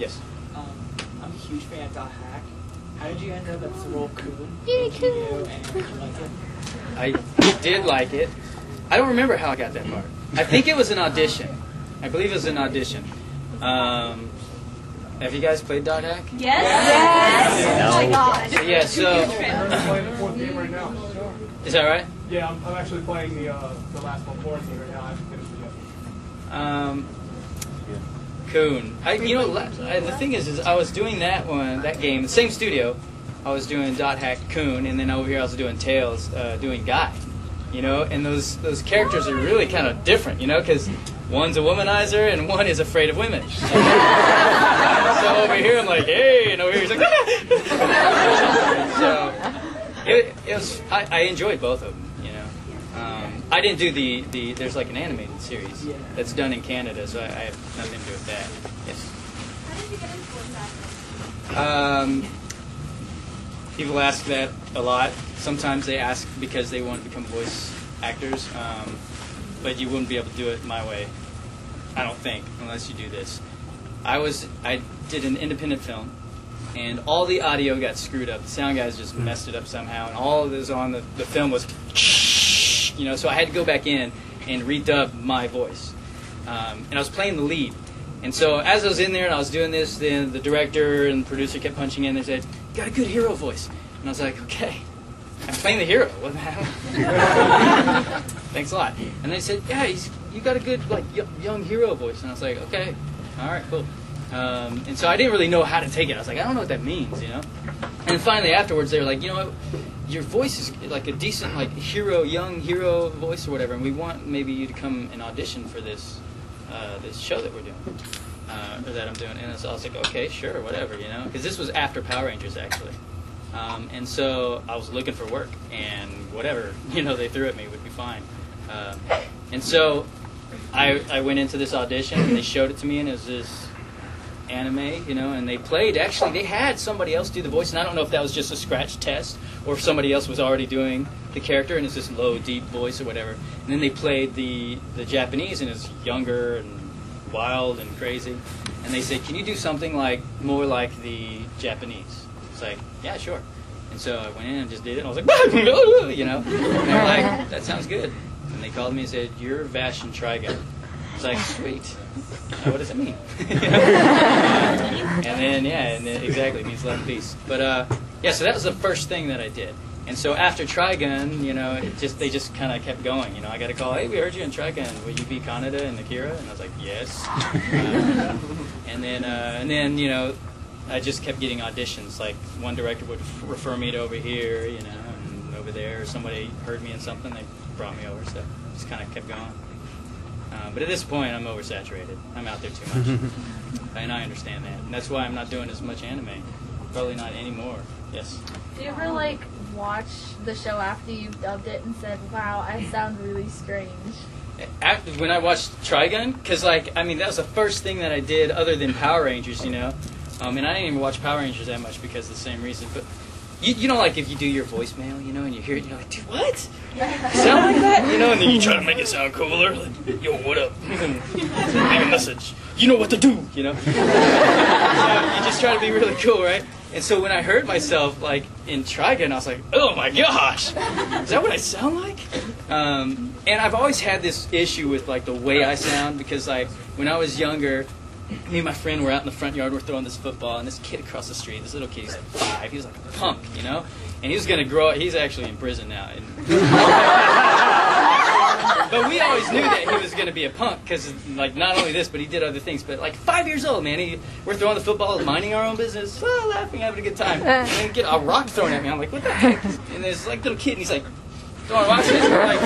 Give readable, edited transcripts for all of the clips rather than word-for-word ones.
Yes. I'm a huge fan of Dot Hack. How did you end up at the role Coon? And did you like it? I did like it. I don't remember how I got that part. I think it was an audition. I believe it was an audition. Have you guys played Dot Hack? Yes. No. Oh my gosh. Yeah, so... I'm playing the 4th game right now. Is that right? Yeah, I'm actually playing the last one, 4th game right now. I haven't finished it yet. Coon. The thing is I was doing that game, the same studio. I was doing Dot Hack Coon, and then over here I was doing Tails, doing Guy. You know, and those characters are really kind of different, you know, because one's a womanizer and one is afraid of women. So over here I'm like, hey, and over here he's like, so it was. I enjoyed both of them, you know. I didn't do the. There's like an animated series that's done in Canada, so I have nothing to do with that. Yes. How did you get into voice acting? People ask that a lot. Sometimes they ask because they want to become voice actors, but you wouldn't be able to do it my way, I don't think, unless you do this. I did an independent film, and all the audio got screwed up. The sound guys just messed it up somehow, and all of this on the film was, you know, so I had to go back in and redub my voice. And I was playing the lead. And so as I was in there and I was doing this, then the director and the producer kept punching in. They said, "You got a good hero voice." And I was like, "Okay, I'm playing the hero. What the hell?" Thanks a lot. And they said, "Yeah, you got a good like young hero voice." And I was like, "Okay, all right, cool." And so I didn't really know how to take it. I was like, I don't know what that means, you know. And finally afterwards they were like, "You know what? Your voice is like a decent like young hero voice or whatever, and we want maybe you to come and audition for this show that we're doing, or that I'm doing." And so I was like, "Okay, sure, whatever," you know, because this was after Power Rangers actually. And so I was looking for work, and whatever, you know, they threw at me would be fine. And so I went into this audition, and they showed it to me, and it was this anime, you know, and they had somebody else do the voice, and I don't know if that was just a scratch test, or if somebody else was already doing the character, and it's this low, deep voice or whatever. And then they played the Japanese, and it's younger and wild and crazy. And they said, "Can you do something more like the Japanese?" It's like, "Yeah, sure." And so I went in and just did it, and I was like, you know. And they were like, "That sounds good." And they called me and said, "You're Vash and Trigun." It's like, sweet. What does it mean? And then, exactly, it means love and peace. But, so that was the first thing that I did. And so after Trigun, you know, they just kind of kept going. You know, I got a call, "Hey, we heard you in Trigun. Will you be Kaneda and Akira?" And I was like, "Yes." And then, you know, I just kept getting auditions. Like, one director would refer me to over here, you know, and over there. Somebody heard me in something, they brought me over. So just kind of kept going. But at this point, I'm oversaturated. I'm out there too much. And I understand that. And that's why I'm not doing as much anime. Probably not anymore. Yes? Do you ever, watch the show after you've dubbed it and said, "Wow, I sound really strange"? When I watched Trigun, because, that was the first thing that I did other than Power Rangers, you know. And I didn't even watch Power Rangers that much because of the same reason. But, you know, if you do your voicemail, you know, and you hear it, you're like, "Dude, what? You sound like that?" You know, and then you try to make it sound cooler. Like, "Yo, what up? Leave a message. You know what to do," you know. So you just try to be really cool, right? And so when I heard myself, in Trigun, I was like, "Oh my gosh, is that what I sound like?" And I've always had this issue with, the way I sound, because, when I was younger, me and my friend were out in the front yard, we're throwing this football, and this kid across the street, this little kid, he's 5, he was like a punk, you know? And he was going to grow up, he's actually in prison now. But we always knew that he was going to be a punk, because, not only this, but he did other things. But, 5 years old, man, we're throwing the football, minding our own business, laughing, having a good time. And then get a rock thrown at me. I'm like, "What the heck?" And there's, little kid, and he's like, throwing rocks at me. I'm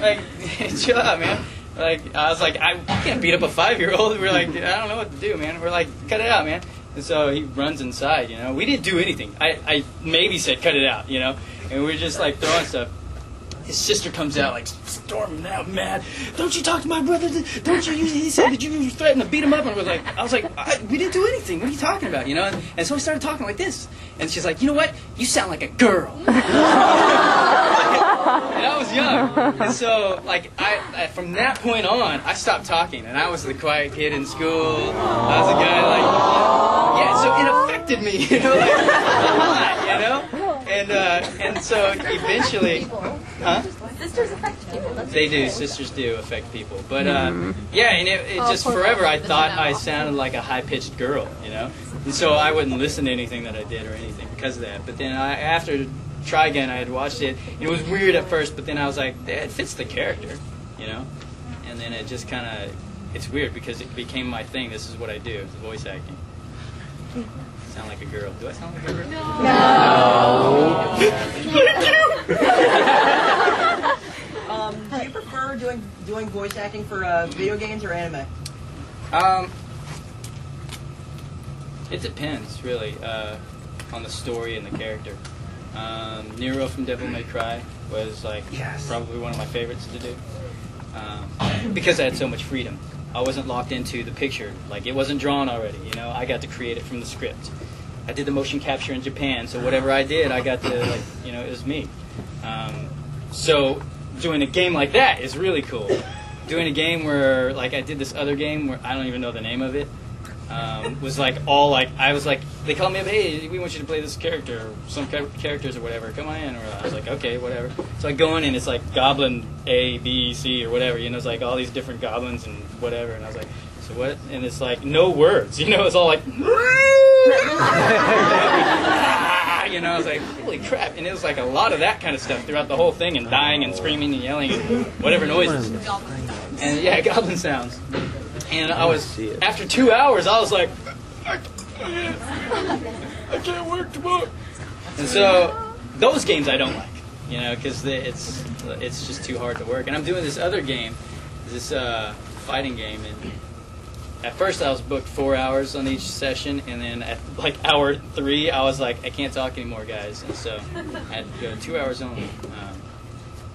like, "Dude, chill out, man." I was like, I can't beat up a 5-year-old. We're like, I don't know what to do, man. We're like, "Cut it out, man." And so he runs inside, you know. We didn't do anything. I maybe said, "Cut it out," you know. And we're just, throwing stuff. His sister comes out, storming out, mad. "Don't you talk to my brother? Don't you? He said that you threatened to beat him up." And I was like, "We didn't do anything. What are you talking about?" You know? And so we started talking like this. And she's like, "You know what? You sound like a girl." And I was young. And so, I from that point on, I stopped talking. And I was the quiet kid in school. I was the guy, rejected me, you know, like, a lot, you know, and so eventually, huh? Sisters affect people. They do. Sisters do affect people. But yeah, and it just forever I thought I sounded like a high-pitched girl, you know, and so I wouldn't listen to anything that I did or anything because of that. But then after Try Again, I had watched it. It was weird at first, but then I was like, it fits the character, you know, and then it just kind of. It's weird because it became my thing. This is what I do, voice acting. Sound like a girl. Do I sound like a girl? No. Do you prefer doing voice acting for video games or anime? It depends, really, on the story and the character. Nero from Devil May Cry was like probably one of my favorites to do because I had so much freedom. I wasn't locked into the picture, like it wasn't drawn already. You know, I got to create it from the script. I did the motion capture in Japan, so whatever I did, I got to like, you know, it was me. So doing a game like that is really cool. Doing a game where like I did this other game where I don't even know the name of it. Was like all like I was like they called me up, hey, we want you to play this character or some characters or whatever, come on in. Or I was like, okay, whatever. So I go in and it's like Goblin A, B, C or whatever, you know, it's like all these different goblins and whatever, and I was like, so what? And it's like no words, you know, it's all like you know, I was like, holy crap. And it was like a lot of that kind of stuff throughout the whole thing, and dying and screaming and yelling and whatever noises. And yeah, goblin sounds. And I was, after 2 hours, I was like, I can't work tomorrow. And so, those games I don't like, you know, because it's just too hard to work. And I'm doing this other game, this fighting game, and at first I was booked 4 hours on each session, and then at like hour 3, I was like, I can't talk anymore, guys. And so, I had to go 2 hours only.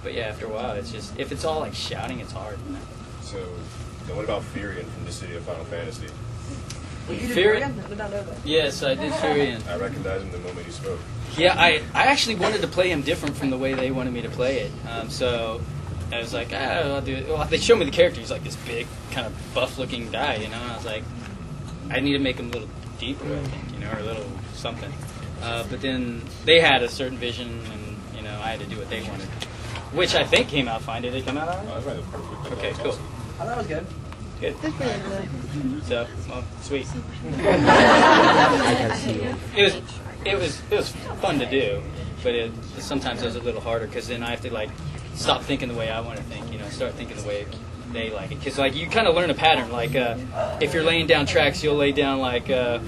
But yeah, after a while, it's just, if it's all like shouting, it's hard. You know? So, now what about Furion from the city of Final Fantasy? You did Furion? I did not know that. Yes, I did Furion. I recognized him the moment he spoke. Yeah, I actually wanted to play him different from the way they wanted me to play it. So I was like, I'll do it. Well, they showed me the character. He's like this big, kind of buff-looking guy, you know. And I was like, I need to make him a little deeper, I think, you know, or a little something. But then they had a certain vision, and you know, I had to do what they wanted, which I think came out fine. Did it come out all right? Oh, that's perfect. Okay, cool. I thought it was good. Good. So, well, sweet. It was fun to do, but sometimes it was a little harder because then I have to like stop thinking the way I want to think, you know, start thinking the way they like it. Because like you kind of learn a pattern. Like if you're laying down tracks, you'll lay down like you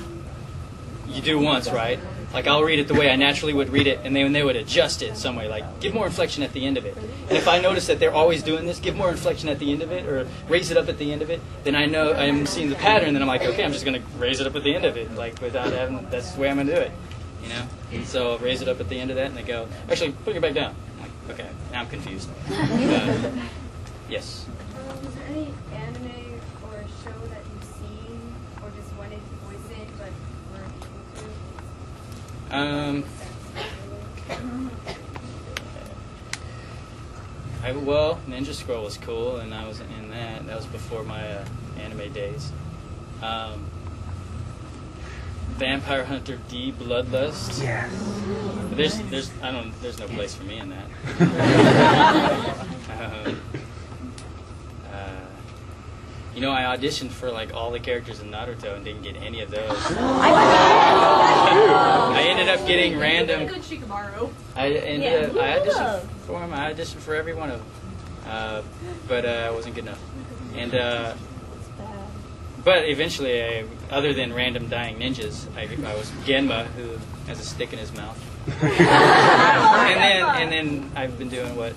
do once, right? Like I'll read it the way I naturally would read it, and then they would adjust it some way. Like give more inflection at the end of it. And if I notice that they're always doing this, give more inflection at the end of it, or raise it up at the end of it. Then I know I'm seeing the pattern. Then I'm like, okay, I'm just gonna raise it up at the end of it, like without having. That's the way I'm gonna do it, you know. And so I'll raise it up at the end of that, and they go, actually, put it back down. I'm like, okay, now I'm confused. Yes. Is there any anime or show that you've seen or just wanted to voice it but weren't able to? Well, Ninja Scroll was cool, and I was in that. That was before my anime days. Vampire Hunter D Bloodlust. Yes. There's no place for me in that. You know, I auditioned for like all the characters in Naruto and didn't get any of those. I ended up getting random. Good Shikamaru. I auditioned for him. I auditioned for every one of them, but I wasn't good enough. And but eventually, other than random dying ninjas, I was Genma, who has a stick in his mouth. and then I've been doing what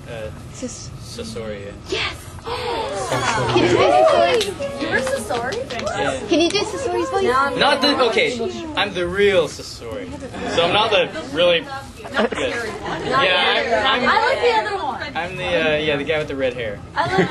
Sasori. Yes. Can you do Sasori? You were Sasori? Yeah. Can you do Sasori's voice? Not the okay. I'm the real Sasori, so I'm not the really good. Yeah, I like the other one. I'm the guy with the red hair. I like